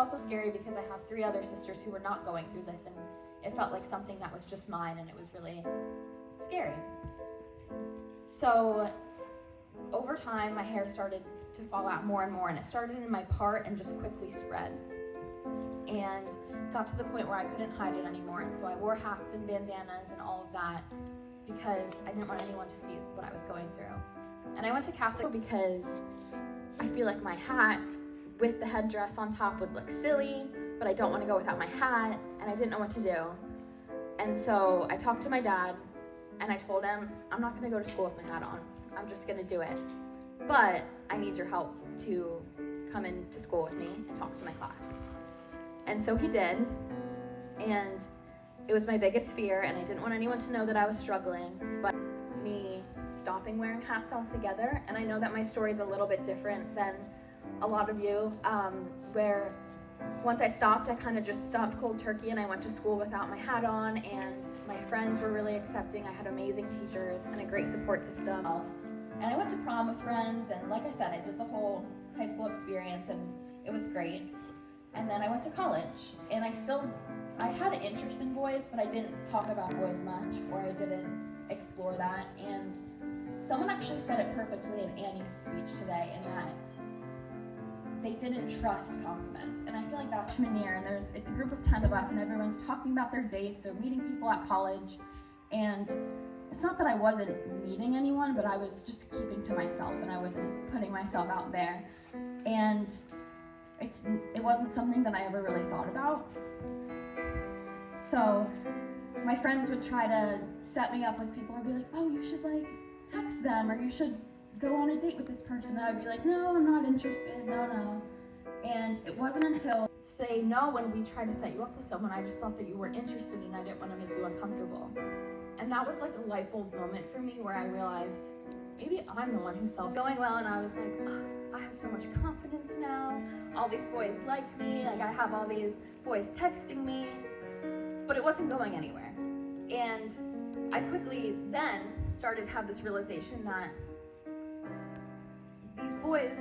also scary because I have 3 other sisters who were not going through this, and it felt like something that was just mine, and it was really scary. So over time, my hair started to fall out more and more, and it started in my part and just quickly spread. And got to the point where I couldn't hide it anymore, and so I wore hats and bandanas and all of that because I didn't want anyone to see what I was going through. And I went to Catholic because I feel like my hat with the headdress on top would look silly, but I don't want to go without my hat, and I didn't know what to do. And so I talked to my dad, and I told him, I'm not going to go to school with my hat on. I'm just going to do it. But I need your help to come into school with me and talk to my class. And so he did, and it was my biggest fear, and I didn't want anyone to know that I was struggling, but me stopping wearing hats altogether. And I know that my story is a little bit different than a lot of you, where once I stopped, I kind of just stopped cold turkey, and I went to school without my hat on, and my friends were really accepting. I had amazing teachers and a great support system. And I went to prom with friends, and like I said, I did the whole high school experience, and it was great. And then I went to college, and I had an interest in boys, but I didn't talk about boys much, or I didn't explore that. And someone actually said it perfectly in Annie's speech today, in that they didn't trust compliments. And I feel like that freshman year, and it's a group of 10 of us, and everyone's talking about their dates or meeting people at college. And it's not that I wasn't meeting anyone, but I was just keeping to myself, and I wasn't putting myself out there. And it wasn't something that I ever really thought about. So my friends would try to set me up with people. I'd be like, oh, you should like text them, or you should go on a date with this person. And I would be like, no, I'm not interested, no. And it wasn't until say no when we tried to set you up with someone, I just thought that you were interested, and I didn't want to make you uncomfortable. And that was like a light bulb moment for me, where I realized maybe I'm the one who's going well, and I was like, oh, I have so much confidence now. All these boys like me, like I have all these boys texting me, but it wasn't going anywhere. And I quickly then started to have this realization that these boys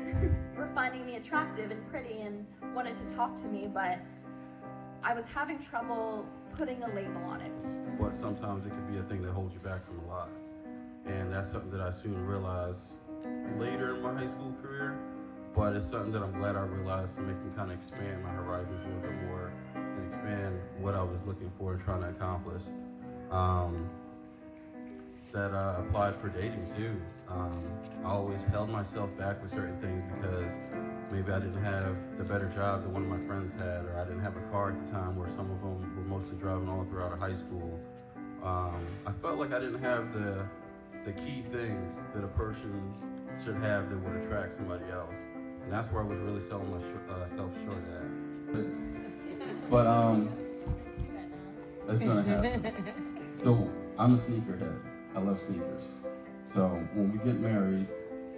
were finding me attractive and pretty and wanted to talk to me, but I was having trouble putting a label on it. But sometimes it can be a thing that holds you back from a lot. And that's something that I soon realized later in my high school career, but it's something that I'm glad I realized, so it can kind of expand my horizons a little bit more and expand what I was looking for and trying to accomplish. That applied for dating too. I always held myself back with certain things because maybe I didn't have the better job that one of my friends had, or I didn't have a car at the time, where some of them were mostly driving all throughout high school. I felt like I didn't have the key things that a person should have that would attract somebody else. And that's where I was really selling myself short at. But that's gonna happen. So I'm a sneakerhead. I love sneakers. So when we get married,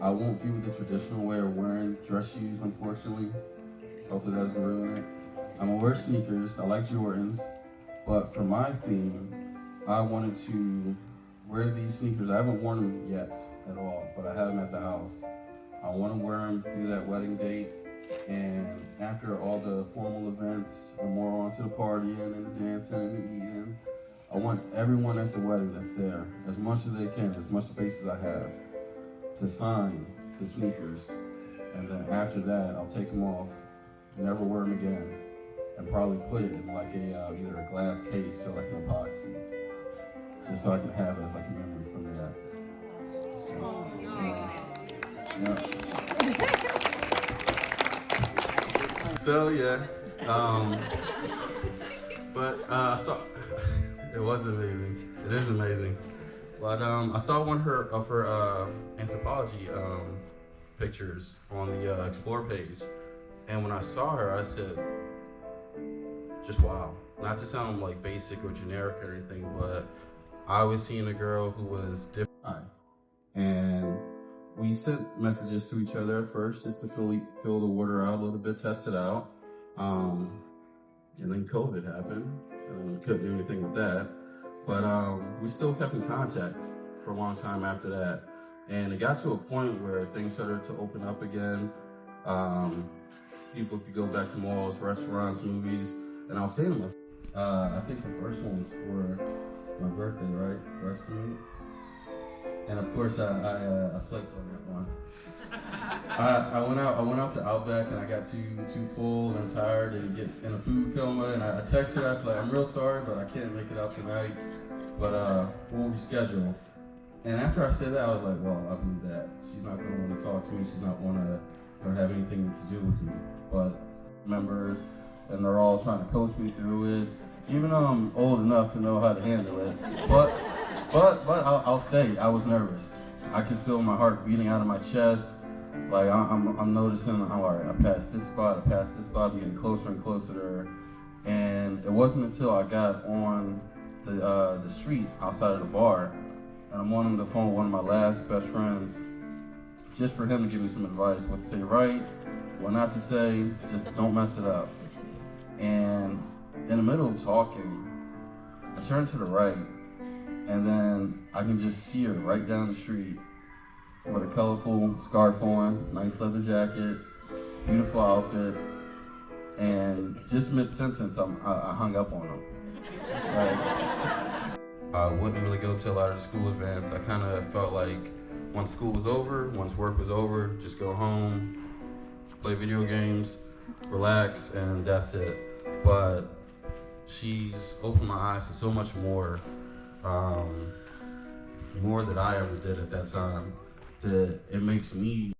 I won't do the traditional way of wearing dress shoes, unfortunately. Hopefully that doesn't ruin it. I'm gonna wear sneakers. I like Jordans. But for my theme, I wanted to wear these sneakers. I haven't worn them yet at all, but I have them at the house. I want to wear them through that wedding date, and after all the formal events, and more on to the partying and the dancing and the eating, I want everyone at the wedding that's there, as much as they can, as much space as I have, to sign the sneakers. And then after that, I'll take them off, never wear them again, and probably put it in like either a glass case or like an epoxy, just so I can have it as like a memory from that. So yeah, but so it was amazing. It is amazing. But I saw one of her anthropology pictures on the Explore page, and when I saw her, I said, just wow. Not to sound like basic or generic or anything, but I was seeing a girl who was different. And we sent messages to each other at first just to fill the water out a little bit, test it out. And then COVID happened, and we couldn't do anything with that. But we still kept in contact for a long time after that. And it got to a point where things started to open up again. people could go back to malls, restaurants, movies, and I was saying to myself, I think the first one was for my birthday, right? Breast meat. And of course, I flaked on that one. I went out to Outback, and I got too full and tired and get in a food coma. And I texted her. I was like, I'm real sorry, but I can't make it out tonight. But we'll reschedule. And after I said that, I was like, well, I believe that she's not going to want to talk to me. She's not want to have anything to do with me. But members, and they're all trying to coach me through it. Even though I'm old enough to know how to handle it. But I'll say I was nervous. I could feel my heart beating out of my chest. Like I'm noticing, all right, I passed this spot, I'm getting closer and closer to her. And it wasn't until I got on the street outside of the bar, and I'm on the phone with one of my last best friends, just for him to give me some advice, what to say right, what not to say, just don't mess it up. And in the middle of talking, I turned to the right, and then I can just see her right down the street with a colorful scarf on, nice leather jacket, beautiful outfit, and just mid-sentence, I hung up on him. I wouldn't really go to a lot of the school events. I kind of felt like once school was over, once work was over, just go home, play video games, relax, and that's it. But she's opened my eyes to so much more, more than I ever did at that time, that it makes me